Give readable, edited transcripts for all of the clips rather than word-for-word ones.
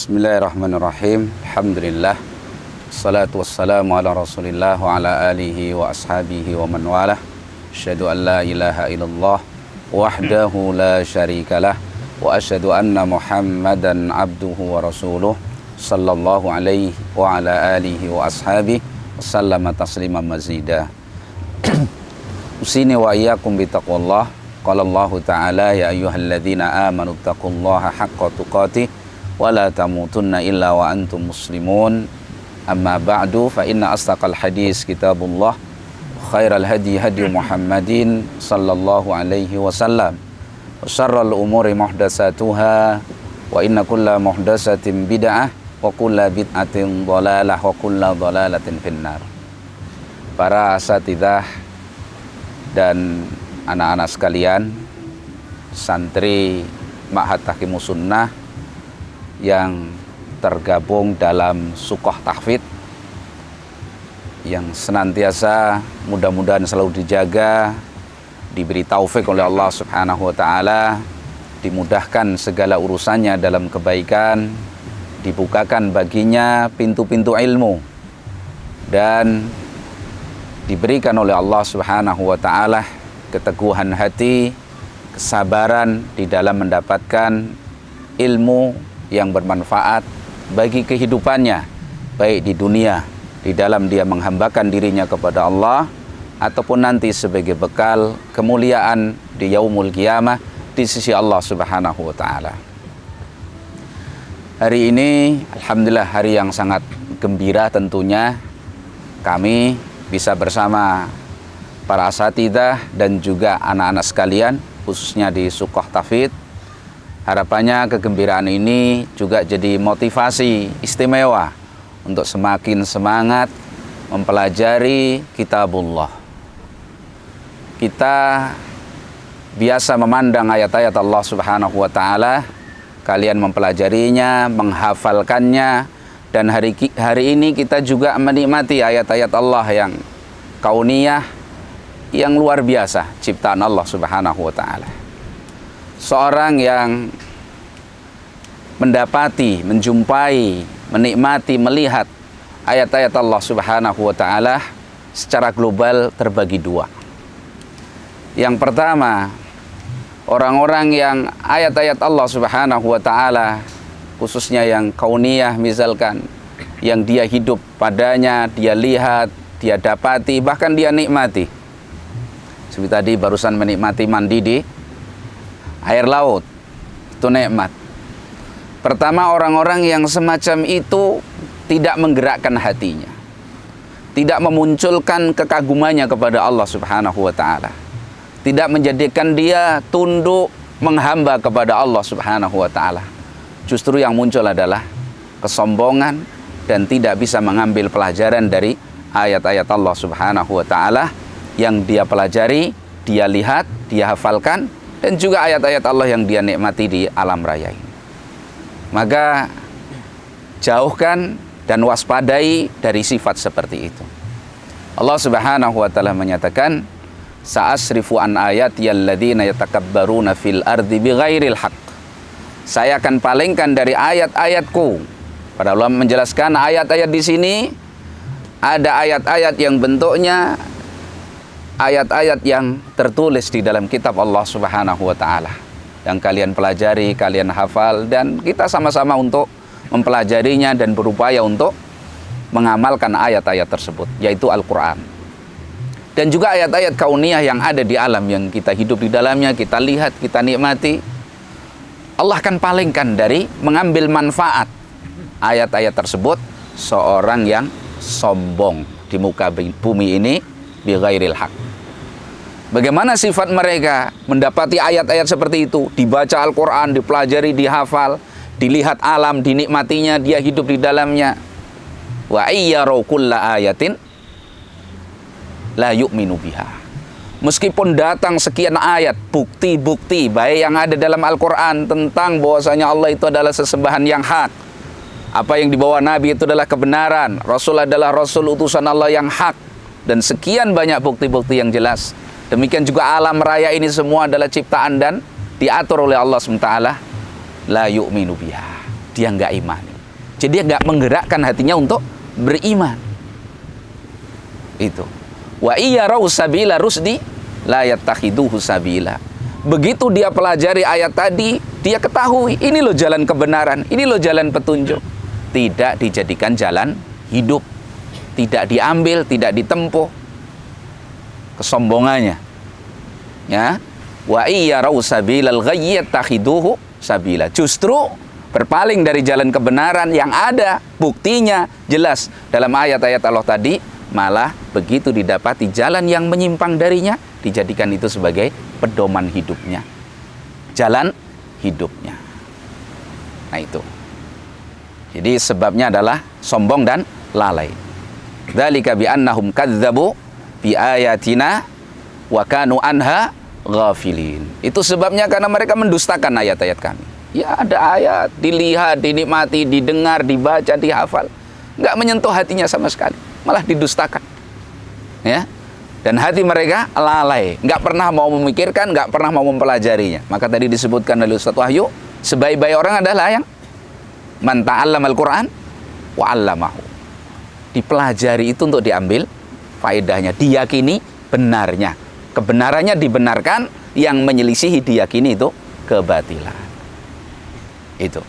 Bismillahirrahmanirrahim. Alhamdulillah. Assalatu wassalamu ala Rasulillah wa ala alihi wa ashabihi wa man walah. Asyhadu an la ilaha illallah wahdahu la syarikalah wa asyhadu anna Muhammadan abduhu wa rasuluh sallallahu alaihi wa ala alihi wa ashabihi wasallama tasliman mazida. Usini wa iyyakum bitaqwallah. Qala Allah Ta'ala ya ayyuhalladzina amanu taqullaha haqqa tuqatih wa la tamutunna illa wa antum muslimun. Amma ba'du fa inna astaqal hadis kitabullah khairal hadi hadi Muhammadin sallallahu alaihi wasallam wa syarrul umuri muhdatsatuha wa inna kulla muhdatsatin bid'ah wa kulla bid'atin dhalalah wa kulla dhalalatin finnar. Para asatidzah dan anak-anak sekalian, santri Ma'had Tahqimus Sunnah yang tergabung dalam Sukoh Tahfidz, yang senantiasa mudah-mudahan selalu dijaga, diberi taufik oleh Allah Subhanahu wa Ta'ala, dimudahkan segala urusannya dalam kebaikan, dibukakan baginya pintu-pintu ilmu, dan diberikan oleh Allah Subhanahu wa Ta'ala keteguhan hati, kesabaran di dalam mendapatkan ilmu yang bermanfaat bagi kehidupannya, baik di dunia, di dalam dia menghambakan dirinya kepada Allah, ataupun nanti sebagai bekal kemuliaan di yaumul qiyamah di sisi Allah Subhanahu wa Ta'ala. Hari ini alhamdulillah hari yang sangat gembira, tentunya kami bisa bersama para asatidzah dan juga anak-anak sekalian, khususnya di Sukoh Tahfidz. Harapannya kegembiraan ini juga jadi motivasi istimewa untuk semakin semangat mempelajari kitabullah. Kita biasa memandang ayat-ayat Allah Subhanahu wa Ta'ala, kalian mempelajarinya, menghafalkannya, dan hari ini kita juga menikmati ayat-ayat Allah yang kauniyah, yang luar biasa, ciptaan Allah Subhanahu wa Ta'ala. Seorang yang mendapati, menjumpai, menikmati, melihat ayat-ayat Allah Subhanahu wa Ta'ala secara global terbagi dua. Yang pertama, orang-orang yang ayat-ayat Allah Subhanahu wa Ta'ala, khususnya yang kauniyah misalkan, yang dia hidup padanya, dia lihat, dia dapati, bahkan dia nikmati. Seperti tadi barusan menikmati mandi di air laut, itu nikmat. Pertama, orang-orang yang semacam itu tidak menggerakkan hatinya, tidak memunculkan kekagumannya kepada Allah Subhanahu wa Ta'ala, tidak menjadikan dia tunduk menghamba kepada Allah Subhanahu wa Ta'ala. Justru yang muncul adalah kesombongan dan tidak bisa mengambil pelajaran dari ayat-ayat Allah Subhanahu wa Ta'ala yang dia pelajari, dia lihat, dia hafalkan, dan juga ayat-ayat Allah yang dia nikmati di alam raya ini. Maka jauhkan dan waspadai dari sifat seperti itu. Allah Subhanahu wa Ta'ala menyatakan, sa'asrifu an ayati alladzina yatakabbaruna fil ardi bighairil haqq. Saya akan palingkan dari ayat-ayatku. Para ulama menjelaskan ayat-ayat di sini ada ayat-ayat yang bentuknya ayat-ayat yang tertulis di dalam kitab Allah Subhanahu wa Ta'ala, yang kalian pelajari, kalian hafal, dan kita sama-sama untuk mempelajarinya dan berupaya untuk mengamalkan ayat-ayat tersebut, yaitu Al-Quran. Dan juga ayat-ayat kauniyah yang ada di alam yang kita hidup di dalamnya, kita lihat, kita nikmati. Allah akan palingkan dari mengambil manfaat ayat-ayat tersebut seorang yang sombong di muka bumi ini bighairil haq. Bagaimana sifat mereka mendapati ayat-ayat seperti itu, dibaca Al-Quran, dipelajari, dihafal, dilihat alam, dinikmatinya, dia hidup di dalamnya. Wa iyyarau kulla ayatin la yu'minu biha. Meskipun datang sekian ayat, bukti-bukti baik yang ada dalam Al-Quran tentang bahwasanya Allah itu adalah sesembahan yang hak, apa yang dibawa Nabi itu adalah kebenaran, Rasul adalah Rasul utusan Allah yang hak, dan sekian banyak bukti-bukti yang jelas. Demikian juga alam raya ini semua adalah ciptaan dan diatur oleh Allah SWT. La yu'minu biha. Dia enggak imani. Jadi dia nggak menggerakkan hatinya untuk beriman. Itu. Wa iyyarau sabila rusdi la yattakhiduhu sabila. Begitu dia pelajari ayat tadi, dia ketahui ini loh jalan kebenaran, ini loh jalan petunjuk. Tidak dijadikan jalan hidup. Tidak diambil, tidak ditempuh. Kesombongannya. Ya. Wa iyyarau sabilal ghayyi yattakhiduhu sabila. Justru berpaling dari jalan kebenaran yang ada buktinya jelas dalam ayat-ayat Allah tadi, malah begitu didapati jalan yang menyimpang darinya, dijadikan itu sebagai pedoman hidupnya, jalan hidupnya. Nah itu. Jadi sebabnya adalah sombong dan lalai. Dzalika bi annahum kadzdzabu bi ayatina wa kanu anha ghafilin. Itu sebabnya karena mereka mendustakan ayat-ayat kami. Ya ada ayat, dilihat, dinikmati, didengar, dibaca, dihafal, nggak menyentuh hatinya sama sekali, malah didustakan. Ya. Dan hati mereka lalai, nggak pernah mau memikirkan, nggak pernah mau mempelajarinya. Maka tadi disebutkan oleh Ustaz Wahyu, sebaik-baik orang adalah yang man ta'allamal Qur'an wa 'allamahu. Dipelajari itu untuk diambil faedahnya, diyakini benarnya. Kebenarannya dibenarkan, yang menyelisihi diyakini itu kebatilan. Itu.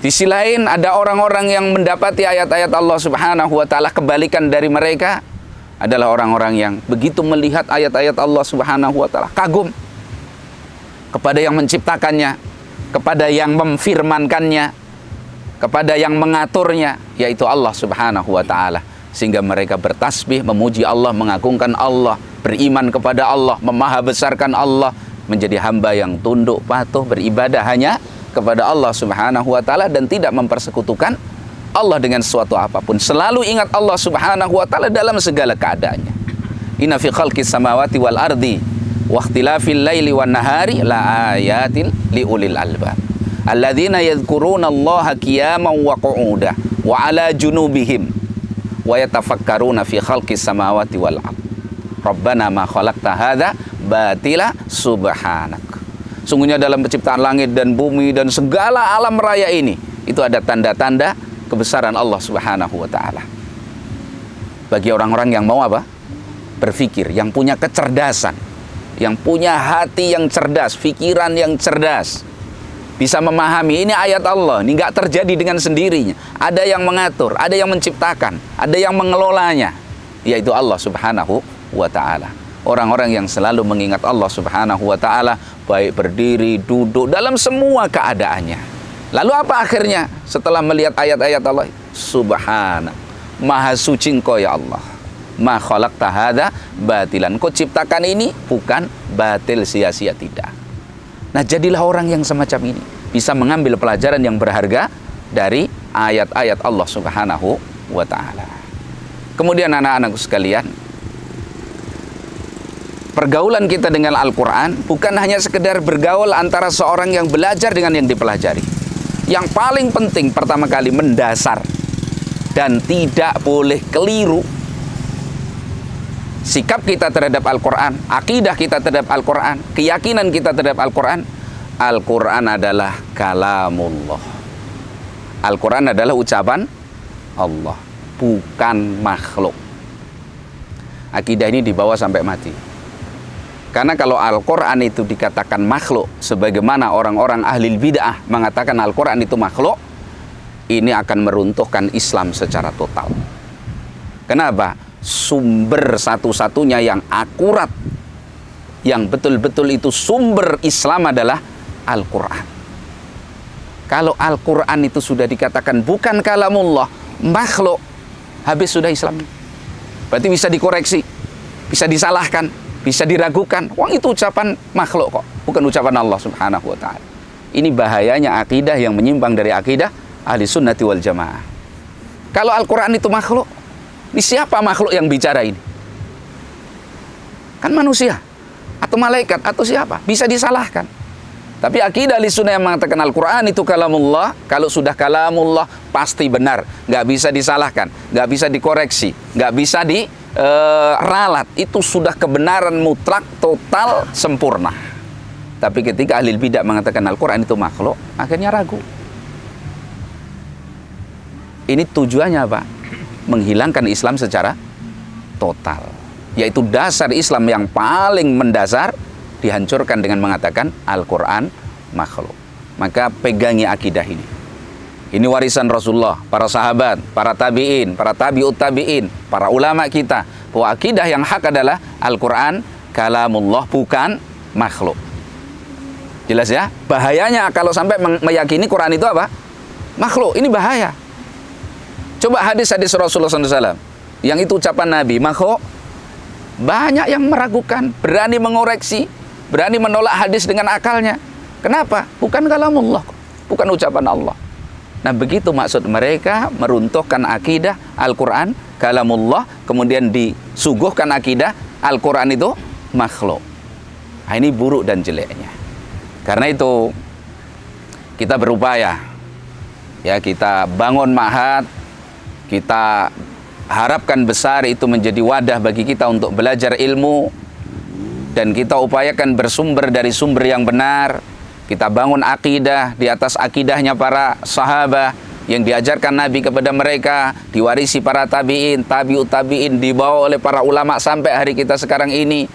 Di sisi lain ada orang-orang yang mendapati ayat-ayat Allah Subhanahu wa taala, kebalikan dari mereka adalah orang-orang yang begitu melihat ayat-ayat Allah Subhanahu wa taala kagum kepada yang menciptakannya, kepada yang memfirmankannya, kepada yang mengaturnya, yaitu Allah Subhanahu wa taala, sehingga mereka bertasbih, memuji Allah, mengagungkan Allah, beriman kepada Allah, memahabesarkan Allah, menjadi hamba yang tunduk patuh beribadah hanya kepada Allah Subhanahu wa taala dan tidak mempersekutukan Allah dengan sesuatu apapun. Selalu ingat Allah Subhanahu wa taala dalam segala keadaannya. Inna fi khalqis samawati wal ardi wa ikhtilafil laili wan nahari la ayatin liulil albab. Alladzina yadhkuruna Allaha qiyaman wa qu'udan wa 'ala junubihim wa yatafakkaruna fi khalqis samawati wal ardh. Rabbana ma khalaqta hadza batila subhanak. Sungguhnya dalam penciptaan langit dan bumi dan segala alam raya ini, itu ada tanda-tanda kebesaran Allah Subhanahu wa taala. Bagi orang-orang yang mau apa? Berpikir, yang punya kecerdasan, yang punya hati yang cerdas, pikiran yang cerdas, bisa memahami ini ayat Allah, ini nggak terjadi dengan sendirinya. Ada yang mengatur, ada yang menciptakan, ada yang mengelolanya, yaitu Allah Subhanahu wa ta'ala. Orang-orang yang selalu mengingat Allah Subhanahu wa ta'ala, baik berdiri, duduk, dalam semua keadaannya. Lalu apa akhirnya setelah melihat ayat-ayat Allah? Subhana, maha suci Engkau ya Allah, ma khalaqta hadza batilan. Kau ciptakan ini bukan batil, sia-sia, tidak. Nah, jadilah orang yang semacam ini, bisa mengambil pelajaran yang berharga dari ayat-ayat Allah Subhanahu wa ta'ala. Kemudian anak-anakku sekalian, pergaulan kita dengan Al-Quran bukan hanya sekedar bergaul antara seorang yang belajar dengan yang dipelajari. Yang paling penting pertama kali mendasar dan tidak boleh keliru sikap kita terhadap Al-Quran, akidah kita terhadap Al-Quran, keyakinan kita terhadap Al-Quran. Al-Quran adalah kalamullah. Al-Quran adalah ucapan Allah, bukan makhluk. Akidah ini dibawa sampai mati. Karena kalau Al-Quran itu dikatakan makhluk, sebagaimana orang-orang ahli bid'ah mengatakan Al-Quran itu makhluk, ini akan meruntuhkan Islam secara total. Kenapa? Sumber satu-satunya yang akurat, yang betul-betul itu sumber Islam adalah Al-Quran. Kalau Al-Quran itu sudah dikatakan bukan kalamullah, makhluk, habis sudah Islam. Berarti bisa dikoreksi, bisa disalahkan, bisa diragukan. Wah, itu ucapan makhluk kok, bukan ucapan Allah Subhanahu wa ta'ala. Ini bahayanya akidah yang menyimpang dari akidah ahli sunnati wal jamaah. Kalau Al-Quran itu makhluk, ini siapa makhluk yang bicara ini? Kan manusia, atau malaikat, atau siapa? Bisa disalahkan. Tapi akidah ahli sunnah yang mengatakan Al-Quran itu kalamullah, kalau sudah kalamullah pasti benar, nggak bisa disalahkan, nggak bisa dikoreksi, nggak bisa ralat. Itu sudah kebenaran mutlak, total, sempurna. Tapi ketika ahli bidah mengatakan Al-Quran itu makhluk, akhirnya ragu. Ini tujuannya apa? Menghilangkan Islam secara total. Yaitu dasar Islam yang paling mendasar dihancurkan dengan mengatakan Al-Quran makhluk. Maka pegangi akidah ini. Ini warisan Rasulullah, para sahabat, para tabi'in, para tabi'ut tabi'in, para ulama kita. Bahwa akidah yang hak adalah Al-Quran kalamullah, bukan makhluk. Jelas ya? Bahayanya kalau sampai meyakini Quran itu apa? Makhluk. Ini bahaya. Coba hadis-hadis Rasulullah SAW. Yang itu ucapan Nabi, makhluk. Banyak yang meragukan, berani mengoreksi, berani menolak hadis dengan akalnya. Kenapa? Bukan kalamullah, bukan ucapan Allah. Nah, begitu maksud mereka meruntuhkan akidah Al-Quran kalamullah, kemudian disuguhkan akidah Al-Quran itu makhluk. Nah, ini buruk dan jeleknya. Karena itu kita berupaya, ya, kita bangun ma'had, kita harapkan besar itu menjadi wadah bagi kita untuk belajar ilmu, dan kita upayakan bersumber dari sumber yang benar. Kita bangun akidah di atas akidahnya para sahabat yang diajarkan Nabi kepada mereka, diwarisi para tabi'in, tabi'ut tabi'in, dibawa oleh para ulama sampai hari kita sekarang ini.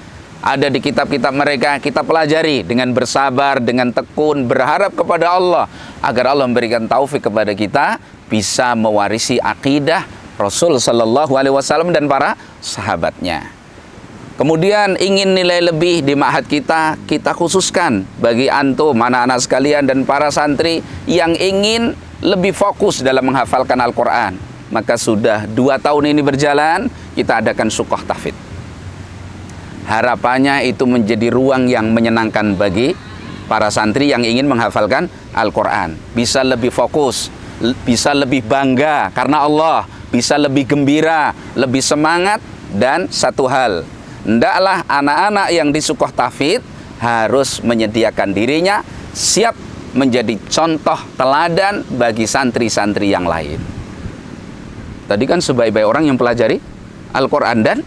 Ada di kitab-kitab mereka, kita pelajari dengan bersabar, dengan tekun, berharap kepada Allah agar Allah memberikan taufik kepada kita bisa mewarisi akidah Rasul Sallallahu Alaihi Wasallam dan para sahabatnya. Kemudian ingin nilai lebih di ma'had kita, kita khususkan bagi antum, anak-anak sekalian dan para santri yang ingin lebih fokus dalam menghafalkan Al-Quran. Maka sudah 2 tahun ini berjalan, kita adakan sukoh tahfidz. Harapannya itu menjadi ruang yang menyenangkan bagi para santri yang ingin menghafalkan Al-Quran. Bisa lebih fokus, bisa lebih bangga karena Allah, bisa lebih gembira, lebih semangat. Dan satu hal, hendaklah anak-anak yang di sukoh tahfidz harus menyediakan dirinya siap menjadi contoh teladan bagi santri-santri yang lain. Tadi kan sebaik-baik orang yang pelajari Al-Quran dan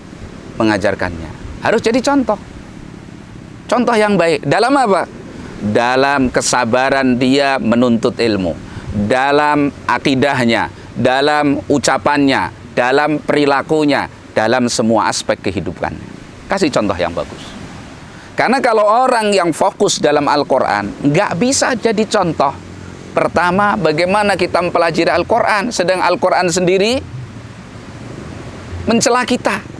mengajarkannya. Harus jadi contoh. Contoh yang baik. Dalam apa? Dalam kesabaran dia menuntut ilmu. Dalam akidahnya, dalam ucapannya, dalam perilakunya, dalam semua aspek kehidupan. Kasih contoh yang bagus. Karena kalau orang yang fokus dalam Al-Quran nggak bisa jadi contoh. Pertama, bagaimana kita mempelajari Al-Quran, sedang Al-Quran sendiri mencela kita.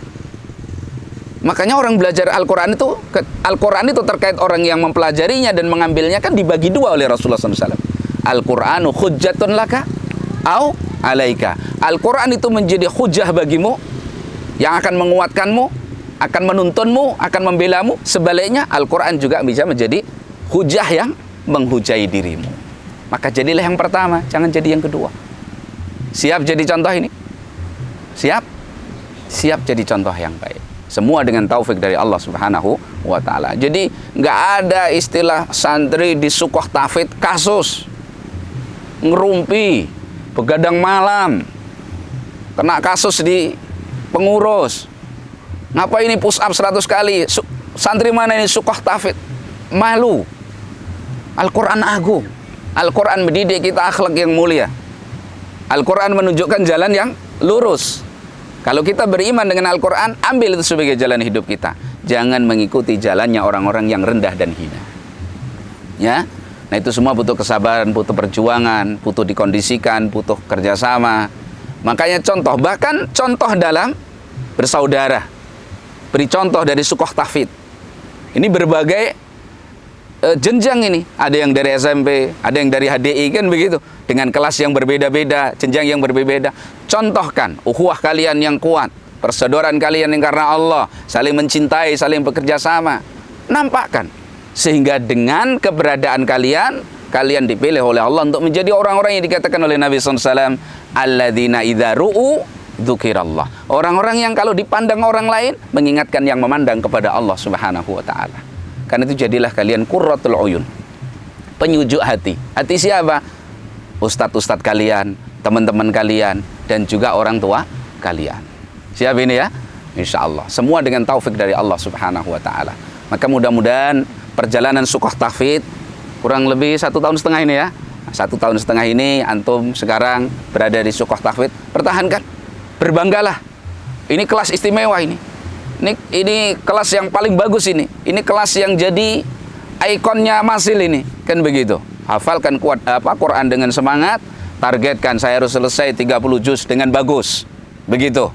Makanya orang belajar Al-Quran itu terkait orang yang mempelajarinya dan mengambilnya kan dibagi 2 oleh Rasulullah SAW. Al-Qur'anu hujjatun laka au alaika. Al-Quran itu menjadi hujah bagimu, yang akan menguatkanmu, akan menuntunmu, akan membelamu. Sebaliknya Al-Quran juga bisa menjadi hujah yang menghujai dirimu. Maka jadilah yang pertama, jangan jadi yang kedua. Siap jadi contoh ini? Siap? Siap jadi contoh yang baik. Semua dengan taufik dari Allah Subhanahu wa ta'ala. Jadi nggak ada istilah santri di sukoh tahfidz kasus, ngerumpi, begadang malam, kena kasus di pengurus. Ngapa ini push up 100 kali? Santri mana ini sukoh tahfidz? Malu. Al-Quran agung. Al-Quran mendidik kita akhlak yang mulia. Al-Quran menunjukkan jalan yang lurus. Kalau kita beriman dengan Al-Quran, ambil itu sebagai jalan hidup kita. Jangan mengikuti jalannya orang-orang yang rendah dan hina. Ya, nah itu semua butuh kesabaran, butuh perjuangan, butuh dikondisikan, butuh kerjasama. Makanya contoh, bahkan contoh dalam bersaudara. Beri contoh dari sukoh tahfidz. Ini berbagai jenjang ini. Ada yang dari SMP, ada yang dari HDI, kan begitu. Dengan kelas yang berbeda-beda, jenjang yang berbeda. Contohkan ukhuwah kalian yang kuat, persaudaraan kalian yang karena Allah, saling mencintai, saling bekerja sama. Nampakkan. Sehingga dengan keberadaan kalian, kalian dipilih oleh Allah untuk menjadi orang-orang yang dikatakan oleh Nabi SAW, alladzina idza ru'u dzukirallah. Orang-orang yang kalau dipandang orang lain, mengingatkan yang memandang kepada Allah Subhanahu wa ta'ala. Karena itu jadilah kalian qurratul uyun, penyujuk hati. Hati siapa? Ustadz-ustadz kalian, teman-teman kalian, dan juga orang tua kalian. Siap ini ya? Insya Allah. Semua dengan taufik dari Allah Subhanahu wa ta'ala. Maka mudah-mudahan perjalanan sukoh tahfidz kurang lebih 1,5 tahun ini ya, 1,5 tahun ini antum sekarang berada di Sukoh Tahfidz, pertahankan, berbanggalah. Ini kelas istimewa ini. Ini kelas yang paling bagus ini. Ini kelas yang jadi ikonnya Masil ini, kan begitu. Hafalkan Quran dengan semangat, targetkan saya harus selesai 30 juz dengan bagus. Begitu.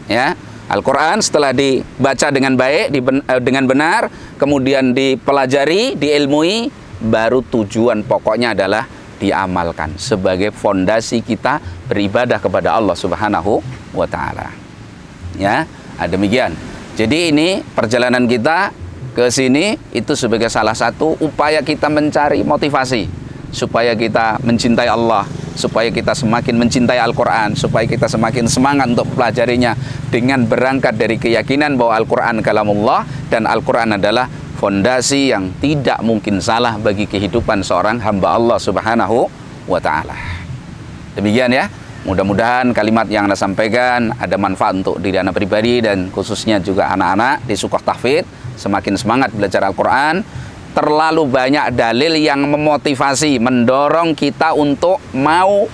Ya. Al-Quran setelah dibaca dengan baik, dengan benar, kemudian dipelajari, diilmui, baru tujuan pokoknya adalah diamalkan sebagai fondasi kita beribadah kepada Allah Subhanahu wa Ta'ala. Ya, demikian. Jadi ini perjalanan kita ke sini itu sebagai salah satu upaya kita mencari motivasi supaya kita mencintai Allah, supaya kita semakin mencintai Al-Quran, supaya kita semakin semangat untuk pelajarinya dengan berangkat dari keyakinan bahwa Al-Quran kalamullah dan Al-Quran adalah fondasi yang tidak mungkin salah bagi kehidupan seorang hamba Allah Subhanahu wa Ta'ala. Demikian ya. Mudah-mudahan kalimat yang Anda sampaikan ada manfaat untuk diri Anda pribadi dan khususnya juga anak-anak di Sukoh Tahfidz semakin semangat belajar Al-Quran. Terlalu banyak dalil yang memotivasi, mendorong kita untuk mau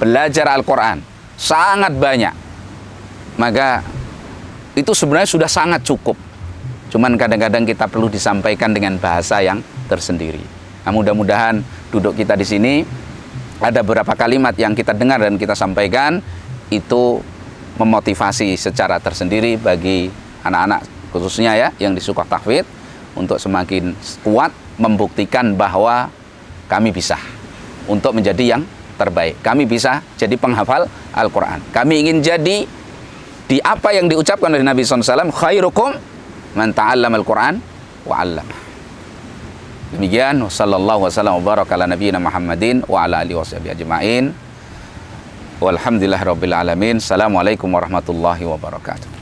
belajar Al-Quran. Sangat banyak. Maka itu sebenarnya sudah sangat cukup. Cuman kadang-kadang kita perlu disampaikan dengan bahasa yang tersendiri. Nah, mudah-mudahan duduk kita di sini ada beberapa kalimat yang kita dengar dan kita sampaikan itu memotivasi secara tersendiri bagi anak-anak khususnya ya yang di Sukoh Tahfidz untuk semakin kuat membuktikan bahwa kami bisa untuk menjadi yang terbaik. Kami bisa jadi penghafal Al-Quran. Kami ingin jadi di apa yang diucapkan oleh Nabi SAW, khairukum man ta'allama al-Quran wa 'allamah. Demikian, sallallahu wasallam wa baraka ala nabiyyina Muhammadin wa ala alihi washabihi ajma'in. Walhamdulillahirabbil alamin. Assalamualaikum warahmatullahi wabarakatuh.